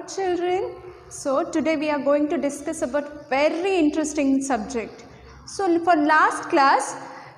Hello children. So today we are going to discuss about very interesting subject. So for last class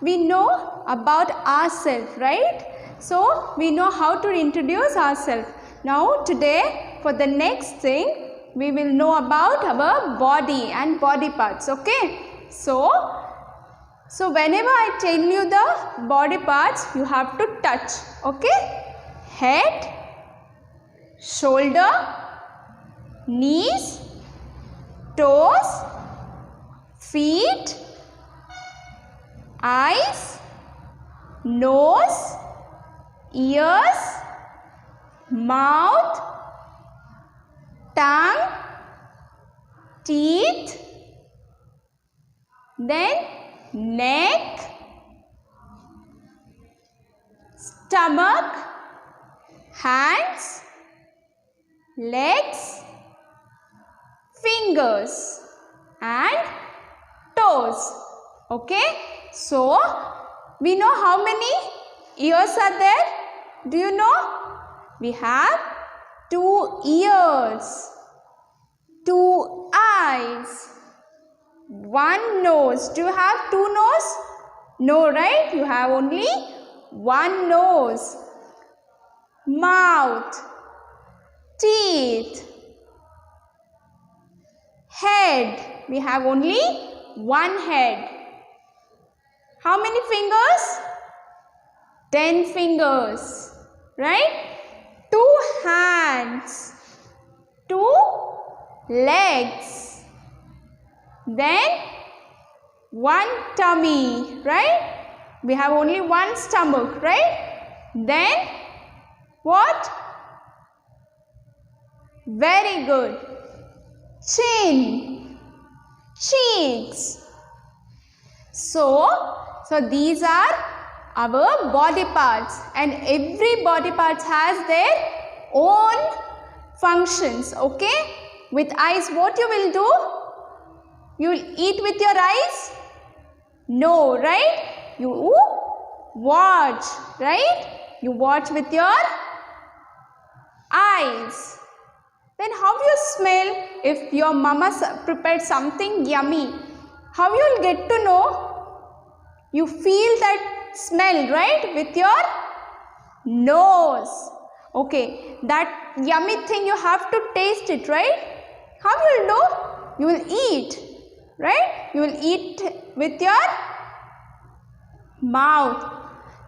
we know about ourselves, right? So we know how to introduce ourselves. Now today for the next thing we will know about our body and body parts, okay? So whenever I tell you the body parts you have to touch, okay? Head, shoulder, knees, toes, feet, eyes, nose, ears, mouth, tongue, teeth, then neck, stomach, hands, legs, fingers and toes. Okay, so we know how many ears are there. Do you know? We have 2 ears, 2 eyes, 1 nose. Do you have 2 nose? No, right? You have only 1 nose. Mouth, teeth, head. We have only 1 head. How many fingers? 10 fingers, right? 2 hands, 2 legs, then 1 tummy, right? We have only 1 stomach, right? Then what? Very good. Chin, cheeks. So these are our body parts, and every body part has their own functions, okay? With eyes, what you will do? You will eat with your eyes? No, right? You watch, right? You watch with your eyes. Then how you smell? If your mama prepared something yummy, how you will get to know? You feel that smell, right? With your nose. Okay, that yummy thing you have to taste it, right? How you will do? You will eat, right? You will eat with your mouth.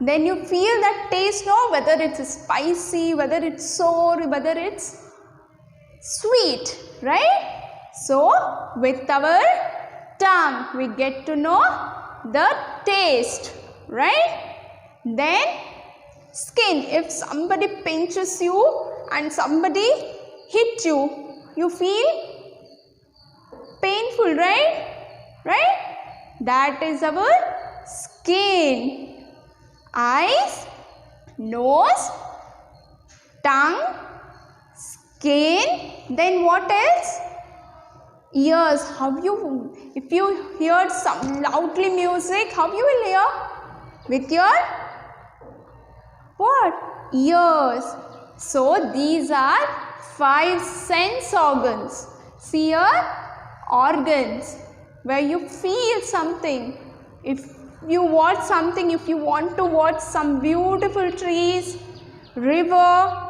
Then you feel that taste, no? Whether it's spicy, whether it's sour, whether it's sweet, right? So with our tongue we get to know the taste, right? Then skin. If somebody pinches you and somebody hit you, you feel painful, right? That is our skin. Eyes, nose, tongue, skin. Then what else? Ears. If you hear some loudly music, how you will hear? With your what? Ears. So these are 5 sense organs. See here, organs where you feel something. If you watch something, if you want to watch some beautiful trees, river,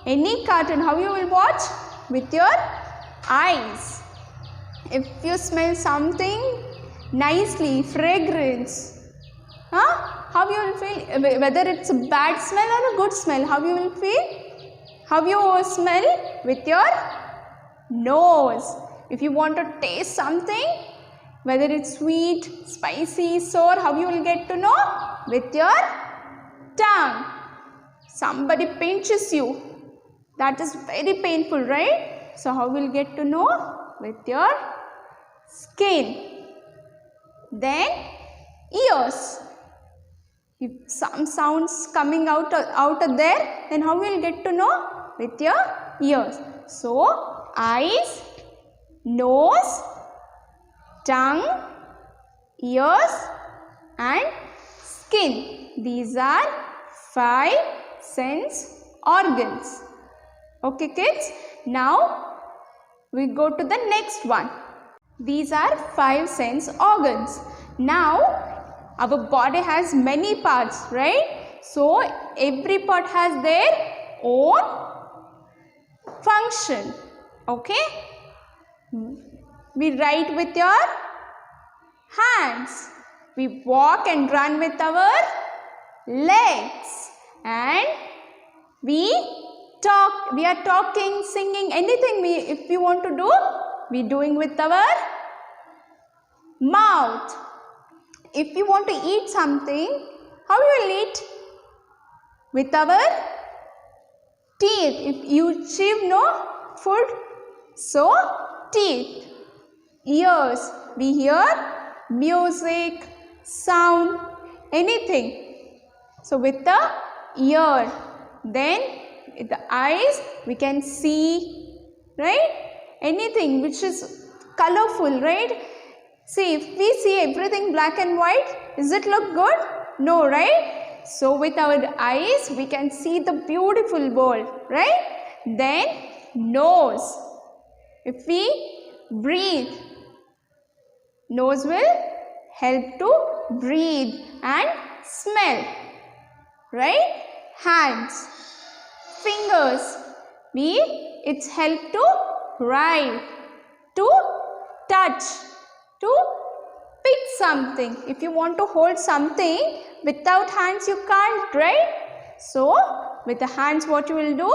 any cartoon, how you will watch? With your eyes. If you smell something nicely, fragrance, how you will feel? Whether it's a bad smell or a good smell, how you will feel? How you smell? With your nose. If you want to taste something, whether it's sweet, spicy, sour, how you will get to know? With your tongue. Somebody pinches you. That is very painful, right? So how will you get to know? With your skin. Then ears. If some sounds coming out of there, then how will you get to know? With your ears. So eyes, nose, tongue, ears and skin. These are 5 sense organs. Okay kids, now we go to the next one. These are 5 sense organs. Now, our body has many parts, right? So, every part has their own function. Okay? We write with your hands. We walk and run with our legs. And we are talking, singing, anything if we want to do, we doing with our mouth. If you want to eat something, how you will eat? With our teeth. If you chew no food, so teeth. Ears, we hear music, sound, anything. So with the ear. Then with the eyes we can see, right? Anything which is colorful, right? See, if we see everything black and white, does it look good? No, right? So with our eyes we can see the beautiful world, right? Then nose. If we breathe, nose will help to breathe and smell, right? Hands, fingers, it's help to write, to touch, to pick something. If you want to hold something, without hands you can't, right? So with the hands what you will do?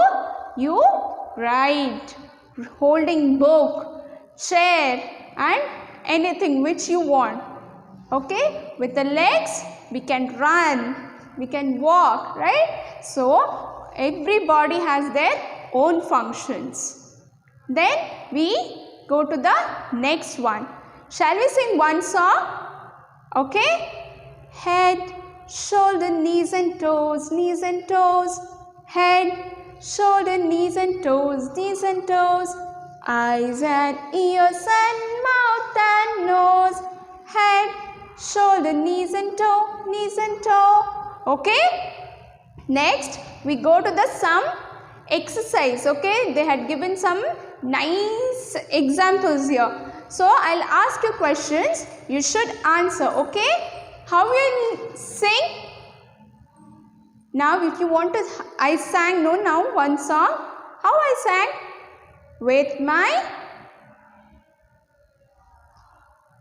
You write, holding book, chair and anything which you want. Okay? With the legs we can run, we can walk, right? So everybody has their own functions. Then we go to the next one. Shall we sing one song? Okay? Head, shoulder, knees and toes, knees and toes. Head, shoulder, knees and toes, knees and toes. Eyes and ears and mouth and nose. Head, shoulder, knees and toe, knees and toe. Okay? Next, we go to the some exercise. Okay? They had given some nice examples here. So, I'll ask you questions. You should answer. Okay? How will you sing? Now, if you want to, I sang now one song. How I sang? With my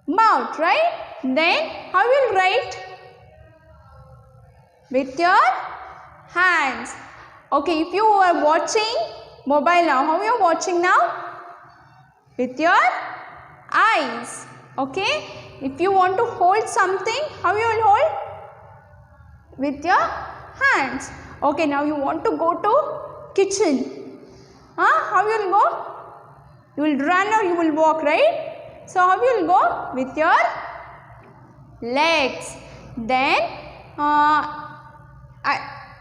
mouth, right? Then, how you will write? With your hands. Okay, if you are watching mobile now, how you are watching now? With your eyes. Okay, if you want to hold something, how you will hold? With your hands. Okay, now you want to go to kitchen. How you will go? You will run or you will walk, right? So how you will go? With your legs. Then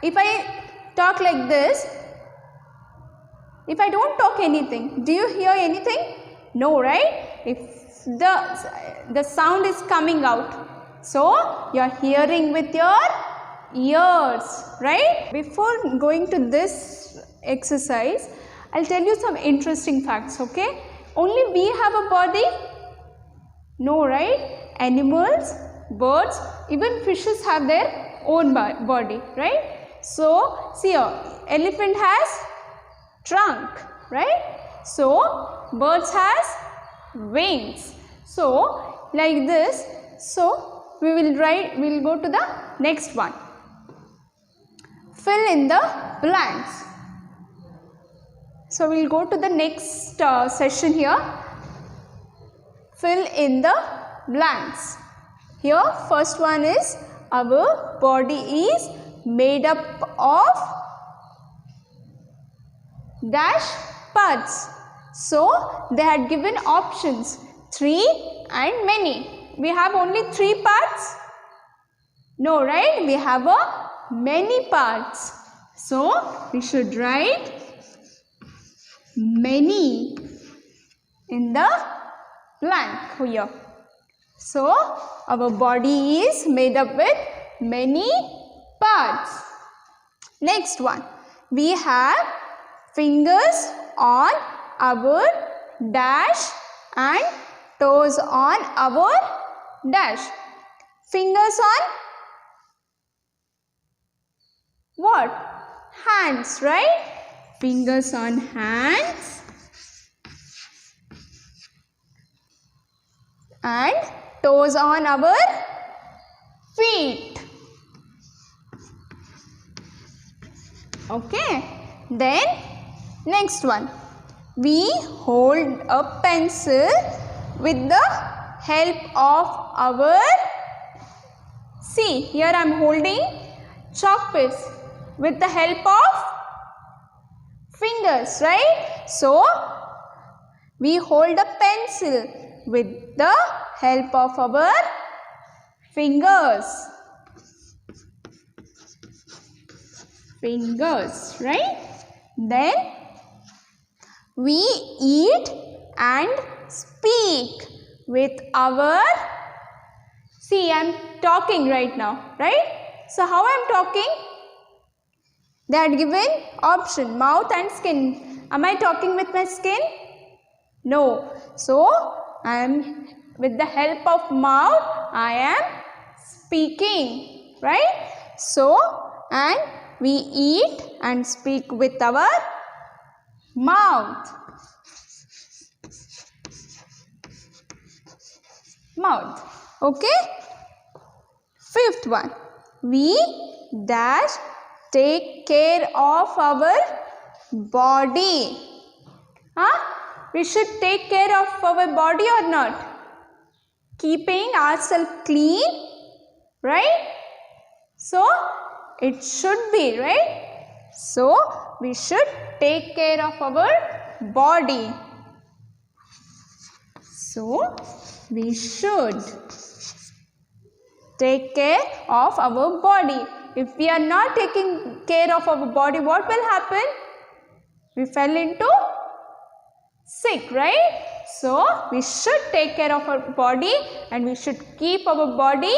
if I talk like this, if I don't talk anything, do you hear anything? No, right? If the sound is coming out, so you are hearing with your ears, right? Before going to this exercise, I'll tell you some interesting facts, okay? Only we have a body? No, right? Animals, birds, even fishes have their own body, right? So, see here, elephant has trunk, right? So, birds has wings. So, like this. So, we will go to the next one. Fill in the blanks. So, we will go to the next session here. Fill in the blanks. Here, first one is our body is made up of dash parts. So, they had given options 3 and many. We have only 3 parts? No, right? We have many parts. So, we should write many in the blank here. So, our body is made up with many parts. Next one, we have fingers on our dash and toes on our dash. Fingers on what? Hands, right? Fingers on hands and toes on our feet. Okay, then next one. We hold a pencil with the help of our, see here I am holding chalk piece with the help of fingers, right? So we hold a pencil with the help of our fingers. Fingers, right? Then we eat and speak with our, see I am talking right now, right? So how I am talking? They had given option mouth and skin. Am I talking with my skin? No. So I am with the help of mouth I am speaking, right? So and we eat and speak with our mouth. Mouth. Okay. Fifth one. We dash take care of our body. We should take care of our body or not? Keeping ourselves clean, right? So it should be, right? So we should take care of our body. So we should take care of our body. If we are not taking care of our body, what will happen? We fell into sick, right? So we should take care of our body and we should keep our body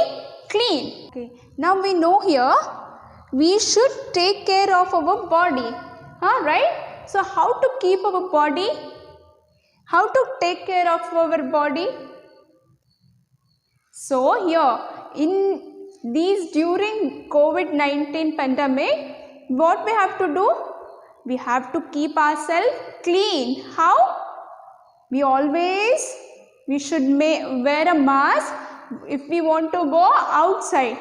clean. Okay. Now we know here we should take care of our body, right? So how to keep our body? How to take care of our body? So here in these during COVID-19 pandemic, what we have to do? We have to keep ourselves clean. How? We should wear a mask if we want to go outside.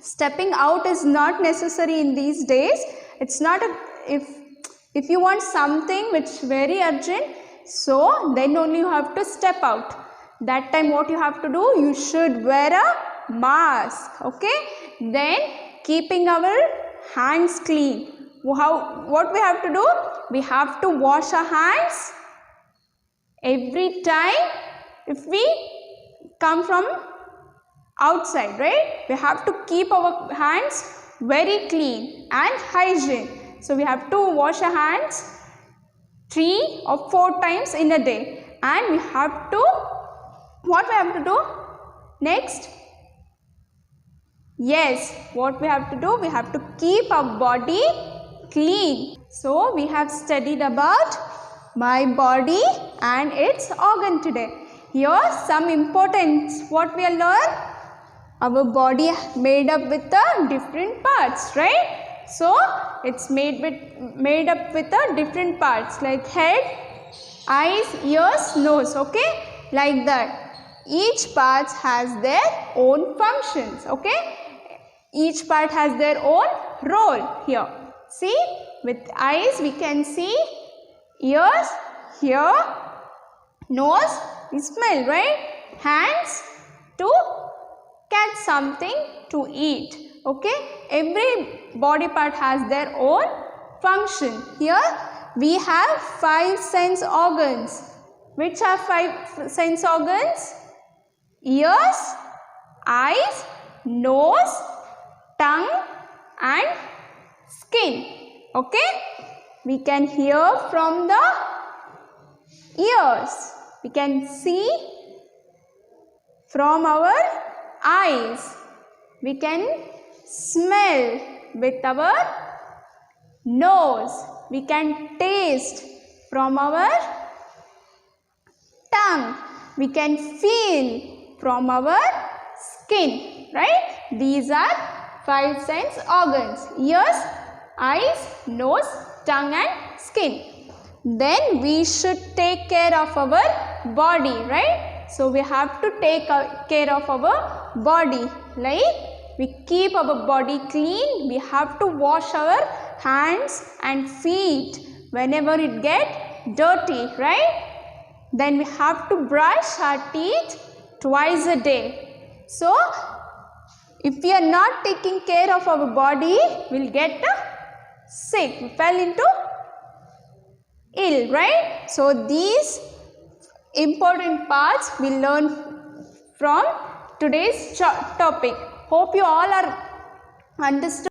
Stepping out is not necessary in these days. It's not a, if you want something which is very urgent, so then only you have to step out. That time what you have to do? You should wear a mask. Okay. Then keeping our hands clean. What we have to do? We have to wash our hands every time if we come from outside, right? We have to keep our hands very clean and hygiene. So we have to wash our hands 3 or 4 times in a day, and we have to, what we have to do next? Yes, what we have to do? We have to keep our body clean. So we have studied about my body and its organ today. Here some importance, what we have learned? Our body made up with the different parts, right? So it's made up with the different parts like head, eyes, ears, nose, okay? Like that. Each part has their own functions, okay? Each part has their own role here. See, with eyes we can see, ears, hear, nose, we smell, right? Hands to catch something to eat. Okay, every body part has their own function. Here we have 5 sense organs. Which are 5 sense organs? Ears, eyes, nose, tongue and skin. Okay, we can hear from the ears. We can see from our eyes. We can smell with our nose. We can taste from our tongue. We can feel from our skin, right? These are 5 sense organs: ears, eyes, nose, tongue and skin. Then we should take care of our body, right? So we have to take care of our body, like we keep our body clean. We have to wash our hands and feet whenever it get dirty, right? Then we have to brush our teeth twice a day. So if we are not taking care of our body, we'll get sick. We fell into ill, right? So these important parts we learn from today's topic. Hope you all are understood.